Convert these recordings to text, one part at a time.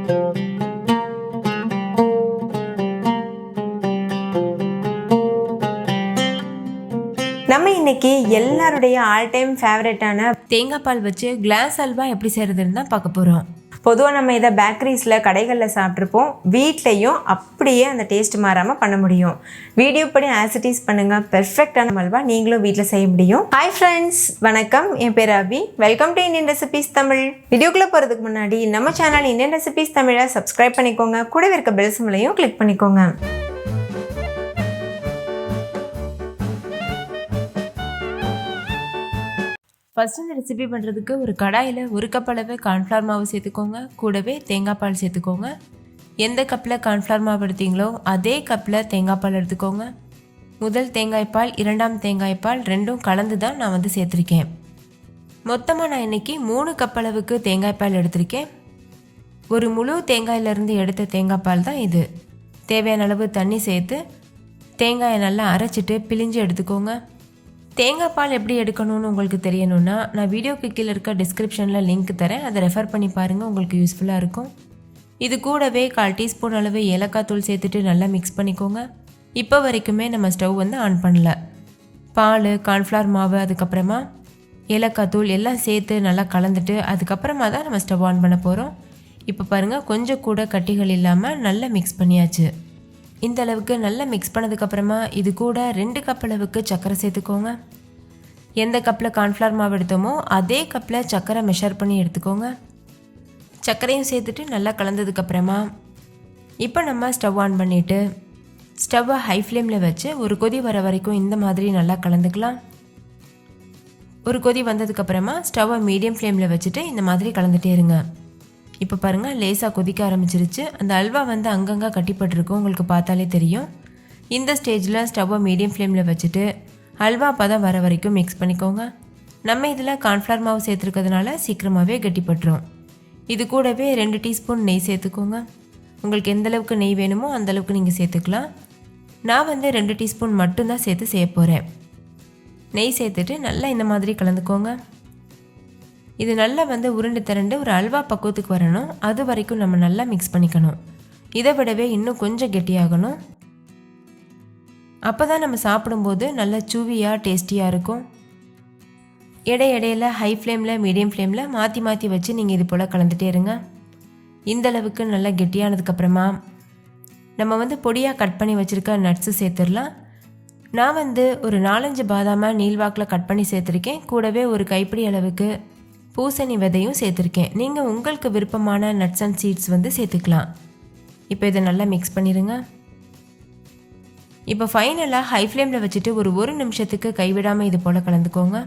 நம்ம இன்னைக்கு எல்லாருடைய ஆல் டைம் ஃபேவரட்டான தேங்காய் பால் வச்சு கிளாஸ் அல்வா எப்படி செய்கிறதுன்னு தான் பார்க்க போகிறோம். பொதுவாக நம்ம இதை பேக்கரிஸில் கடைகளில் சாப்பிட்ருப்போம். வீட்லேயும் அப்படியே அந்த டேஸ்ட் மாறாமல் பண்ண முடியும். வீடியோ படி ஆசிட்டிஸ் பண்ணுங்கள், பெர்ஃபெக்டான அல்வா நீங்களும் வீட்டில் செய்ய முடியும். ஹாய் ஃப்ரெண்ட்ஸ், வணக்கம். என் பேர் Abhi. Welcome to Indian recipes Tamil. வீடியோக்குள்ளே போகிறதுக்கு முன்னாடி நம்ம சேனல் இந்தியன் ரெசிபீஸ் தமிழை சப்ஸ்கிரைப் பண்ணிக்கோங்க. கூடவே இருக்க பெல் சிம்பலையும் கிளிக் பண்ணிக்கோங்க. ஃபஸ்ட்டு இந்த ரெசிபி பண்ணுறதுக்கு ஒரு கடாயில் ஒரு கப் அளவு கார்ன்ஃப்ளவர் மாவு சேர்த்துக்கோங்க. கூடவே தேங்காய் பால் சேர்த்துக்கோங்க. எந்த கப்பில் கார்ன்ஃப்ளவர் மாவு எடுத்தீங்களோ அதே கப்பில் தேங்காய் பால் எடுத்துக்கோங்க. முதல் தேங்காய் பால், இரண்டாம் தேங்காய் பால் ரெண்டும் கலந்து தான் நான் சேர்த்துருக்கேன். மொத்தமாக நான் இன்றைக்கி 3 கப் அளவுக்கு தேங்காய் பால் எடுத்திருக்கேன். ஒரு முழு தேங்காயிலேருந்து எடுத்த தேங்காய் பால் தான் இது. தேவையான அளவு தண்ணி சேர்த்து தேங்காயை நல்லா அரைச்சிட்டு பிழிஞ்சு எடுத்துக்கோங்க. தேங்காய் பால் எப்படி எடுக்கணும்னு உங்களுக்கு தெரியணுன்னா நான் வீடியோக்கு கீழே இருக்க டிஸ்கிரிப்ஷனில் லிங்க் தரேன். அதை ரெஃபர் பண்ணி பாருங்கள், உங்களுக்கு யூஸ்ஃபுல்லாக இருக்கும். இது கூடவே 1/4 டீஸ்பூன் அளவு ஏலக்காய் தூள் சேர்த்துட்டு நல்லா மிக்ஸ் பண்ணிக்கோங்க. இப்போ வரைக்குமே நம்ம ஸ்டவ் ஆன் பண்ணல. பால், கார்ன்ஃப்ளவர் மாவு, அதுக்கப்புறமா ஏலக்காய் தூள் எல்லாம் சேர்த்து நல்லா கலந்துட்டு அதுக்கப்புறமா தான் நம்ம ஸ்டவ் ஆன் பண்ண போகிறோம். இப்போ பாருங்கள், கொஞ்சம் கூட கட்டிகள் இல்லாமல் நல்லா மிக்ஸ் பண்ணியாச்சு. இந்த அளவுக்கு நல்லா மிக்ஸ் பண்ணதுக்கப்புறமா இது கூட 2 கப் அளவுக்கு சர்க்கரை சேர்த்துக்கோங்க. எந்த கப்பில் கார்ன்ஃப்ளவர் மாவு எடுத்தோமோ அதே கப்பில் சர்க்கரை மெஷர் பண்ணி எடுத்துக்கோங்க. சர்க்கரையும் சேர்த்துட்டு நல்லா கலந்ததுக்கப்புறமா இப்போ நம்ம ஸ்டவ் ஆன் பண்ணிவிட்டு ஸ்டவ்வை ஹை ஃப்ளேமில் வச்சு ஒரு கொதி வர வரைக்கும் இந்த மாதிரி நல்லா கலந்துக்கலாம். ஒரு கொதி வந்ததுக்கப்புறமா ஸ்டவ்வை மீடியம் ஃப்ளேமில் வச்சுட்டு இந்த மாதிரி கலந்துட்டே இருங்க. இப்போ பாருங்கள், லேசாக கொதிக்க ஆரம்பிச்சிருச்சு. அந்த அல்வா அங்கங்கே கட்டிப்பட்டிருக்கும், உங்களுக்கு பார்த்தாலே தெரியும். இந்த ஸ்டேஜில் ஸ்டவ்வை மீடியம் ஃப்ளேமில் வச்சுட்டு அல்வா பதம் வர வரைக்கும் மிக்ஸ் பண்ணிக்கோங்க. நம்ம இதில் கார்ன்ஃப்ளவர் மாவு சேர்த்துருக்கிறதுனால சீக்கிரமாகவே கட்டிப்பட்டுரும். இது கூடவே 2 டீஸ்பூன் நெய் சேர்த்துக்கோங்க. உங்களுக்கு எந்தளவுக்கு நெய் வேணுமோ அந்தளவுக்கு நீங்கள் சேர்த்துக்கலாம். நான் 2 டீஸ்பூன் மட்டும்தான் சேர்த்து செய்ய போகிறேன். நெய் சேர்த்துட்டு நல்லா இந்த மாதிரி கலந்துக்கோங்க. இது நல்லா உருண்டு திரண்டு ஒரு அல்வா பக்குவத்துக்கு வரணும். அது வரைக்கும் நம்ம நல்லா மிக்ஸ் பண்ணிக்கணும். இதை விடவே இன்னும் கொஞ்சம் கெட்டியாகணும். அப்போ தான் நம்ம சாப்பிடும்போது நல்லா சூவியாக டேஸ்டியாக இருக்கும். இடையில ஹை ஃப்ளேமில் மீடியம் ஃப்ளேமில் மாற்றி மாற்றி வச்சு நீங்கள் இது போல் கலந்துட்டே இருங்க. இந்தளவுக்கு நல்லா கெட்டியானதுக்கப்புறமா நம்ம பொடியாக கட் பண்ணி வச்சுருக்க நட்ஸு சேர்த்துடலாம். நான் ஒரு 4-5 பாதாமை நீள்வாக்கில் கட் பண்ணி சேர்த்துருக்கேன். கூடவே ஒரு கைப்பிடி அளவுக்கு பூசணி விதையும் சேர்த்துருக்கேன். நீங்கள் உங்களுக்கு விருப்பமான நட்ஸ் அண்ட் சீட்ஸ் சேர்த்துக்கலாம். இப்போ இதை நல்லா மிக்ஸ் பண்ணிடுங்க. இப்போ ஃபைனலாக ஹை ஃப்ளேமில் வச்சுட்டு ஒரு நிமிஷத்துக்கு கைவிடாமல் இது போல் கலந்துக்கோங்க.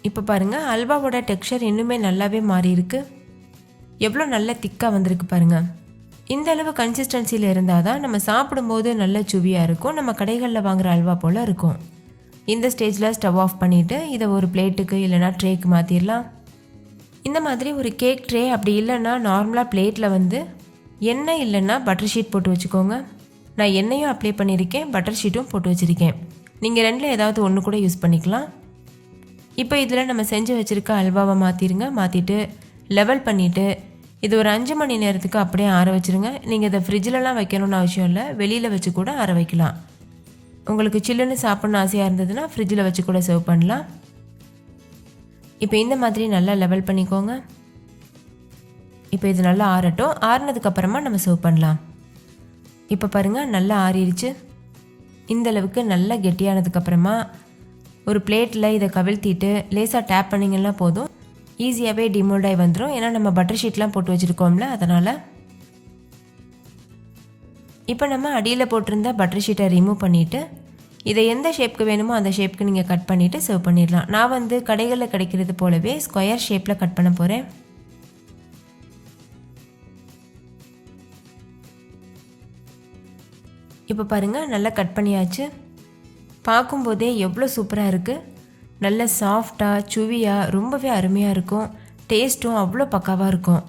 இப்போ பாருங்கள், அல்வாவோட டெக்ஸ்சர் இன்னுமே நல்லாவே மாறி இருக்கு. எவ்வளோ நல்லா திக்காக வந்திருக்கு பாருங்கள். இந்த அளவு கன்சிஸ்டன்சியில் இருந்தால் தான் நம்ம சாப்பிடும்போது நல்ல சுவியாக இருக்கும். நம்ம கடைகளில் வாங்குகிற அல்வா போல் இருக்கும். இந்த ஸ்டேஜில் ஸ்டவ் ஆஃப் பண்ணிவிட்டு இதை ஒரு பிளேட்டுக்கு இல்லைனா ட்ரேக்கு மாற்றிடலாம். இந்த மாதிரி ஒரு கேக் ட்ரே, அப்படி இல்லைன்னா நார்மலாக பிளேட்டில் எண்ணெய் இல்லைன்னா பட்டர் ஷீட் போட்டு வச்சுக்கோங்க. நான் எண்ணெயும் அப்ளை பண்ணியிருக்கேன், பட்டர் ஷீட்டும் போட்டு வச்சுருக்கேன். நீங்கள் ரெண்டில் ஏதாவது ஒன்று கூட யூஸ் பண்ணிக்கலாம். இப்போ இதில் நம்ம செஞ்சு வச்சுருக்க அல்வாவை மாற்றிடுங்க. மாற்றிட்டு லெவல் பண்ணிவிட்டு இது ஒரு 5 மணி நேரத்துக்கு அப்படியே ஆற வச்சுருங்க. நீங்கள் இதை ஃப்ரிட்ஜிலலாம் வைக்கணும்னு அவசியம் இல்லை, வெளியில் வச்சு கூட ஆற வைக்கலாம். உங்களுக்கு சில்லுன்னு சாப்பிட்ணும் ஆசையாக இருந்ததுன்னா ஃப்ரிட்ஜில் வச்சு கூட சர்வ் பண்ணலாம். இப்போ இந்த மாதிரி நல்லா லெவல் பண்ணிக்கோங்க. இப்போ இது நல்லா ஆறட்டும். ஆறினதுக்கப்புறமா நம்ம சர்வ் பண்ணலாம். இப்போ பாருங்கள், நல்லா ஆறிடுச்சு. இந்தளவுக்கு நல்லா கெட்டியானதுக்கப்புறமா ஒரு பிளேட்டில் இதை கவிழ்த்திட்டு லேசாக டேப் பண்ணிங்கன்னா போதும். ஈஸியாகவே டிமோல்ட் ஆகி வந்துடும். ஏன்னா நம்ம பட்டர் ஷீட்லாம் போட்டு வச்சுருக்கோம்ல, அதனால். இப்போ நம்ம அடியில் போட்டிருந்த பட்டர் ஷீட்டை ரிமூவ் பண்ணிவிட்டு இதை எந்த ஷேப்புக்கு வேணுமோ அந்த ஷேப்புக்கு நீங்கள் கட் பண்ணிவிட்டு சர்வ் பண்ணிடலாம். நான் கடைகளில் கிடைக்கிறது போலவே ஸ்கொயர் ஷேப்பில் கட் பண்ண போகிறேன். இப்போ பாருங்கள், நல்லா கட் பண்ணியாச்சு. பார்க்கும்போதே எவ்வளோ சூப்பராக இருக்குது. நல்ல சாஃப்டாக சுவியாக ரொம்பவே அருமையாக இருக்கும். டேஸ்ட்டும் அவ்வளோ பக்காவாக இருக்கும்.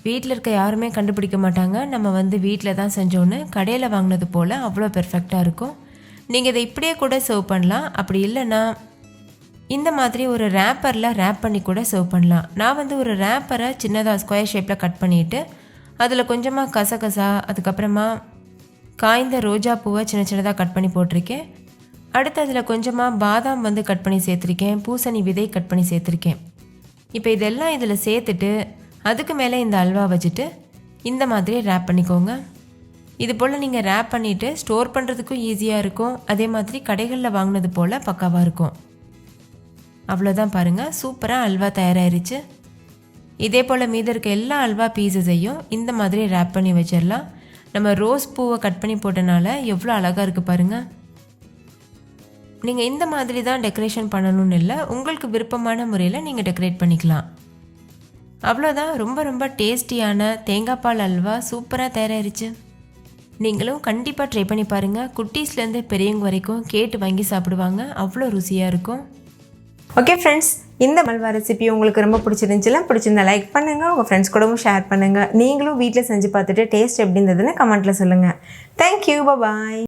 வீட்டில் இருக்க யாருமே கண்டுபிடிக்க மாட்டாங்க நம்ம வீட்டில் தான் செஞ்சோன்னு. கடையில் வாங்கினது போல் அவ்வளோ பெர்ஃபெக்டாக இருக்கும். நீங்கள் இதை இப்படியே கூட சர்வ் பண்ணலாம். அப்படி இல்லைன்னா இந்த மாதிரி ஒரு ரேப்பரில் ரேப் பண்ணி கூட சர்வ் பண்ணலாம். நான் வந்து ஒரு ரேப்பரை சின்னதாக ஸ்கொயர் ஷேப்பில் கட் பண்ணிவிட்டு அதில் கொஞ்சமாக கசகசா, அதுக்கப்புறமா காய்ந்த ரோஜா பூவை சின்ன சின்னதாக கட் பண்ணி போட்டிருக்கேன். அடுத்து அதில் கொஞ்சமாக பாதாம் வந்து கட் பண்ணி சேர்த்துருக்கேன், பூசணி விதை கட் பண்ணி சேர்த்துருக்கேன். இப்போ இதெல்லாம் இதில் சேர்த்துட்டு அதுக்கு மேலே இந்த அல்வா வச்சுட்டு இந்த மாதிரி ரேப் பண்ணிக்கோங்க. இது போல் நீங்கள் ரேப் பண்ணிவிட்டு ஸ்டோர் பண்ணுறதுக்கும் ஈஸியாக இருக்கும், அதே மாதிரி கடைகளில் வாங்கினது போல் பக்காவாக இருக்கும். அவ்வளோதான் பாருங்கள், சூப்பராக அல்வா தயாராகிருச்சு. இதே போல் மீதி இருக்க எல்லா அல்வா பீஸஸையும் இந்த மாதிரி ரேப் பண்ணி வச்சிடலாம். நம்ம ரோஸ் பூவை கட் பண்ணி போட்டனால எவ்வளோ அழகாக இருக்குது பாருங்கள். நீங்கள் இந்த மாதிரி தான் டெக்கரேஷன் பண்ணணும்னு இல்லை, உங்களுக்கு விருப்பமான முறையில் நீங்கள் டெக்கரேட் பண்ணிக்கலாம். அவ்வளோதான், ரொம்ப ரொம்ப டேஸ்டியான தேங்காய் பால் அல்வா சூப்பராக தயாராகிருச்சு. நீங்களும் கண்டிப்பாக ட்ரை பண்ணி பாருங்கள். குட்டீஸ்லேருந்து பெரியவங்க வரைக்கும் கேட்டு வாங்கி சாப்பிடுவாங்க, அவ்வளோ ருசியாக இருக்கும். ஓகே ஃப்ரெண்ட்ஸ், இந்த அல்வா ரெசிபி உங்களுக்கு ரொம்ப பிடிச்சிருந்தா லைக் பண்ணுங்கள், உங்கள் ஃப்ரெண்ட்ஸ் கூடவும் ஷேர் பண்ணுங்கள். நீங்களும் வீட்டில் செஞ்சு பார்த்துட்டு டேஸ்ட் எப்படி இருந்ததுன்னு கமெண்ட்டில் சொல்லுங்கள். தேங்க்யூ, பாய்.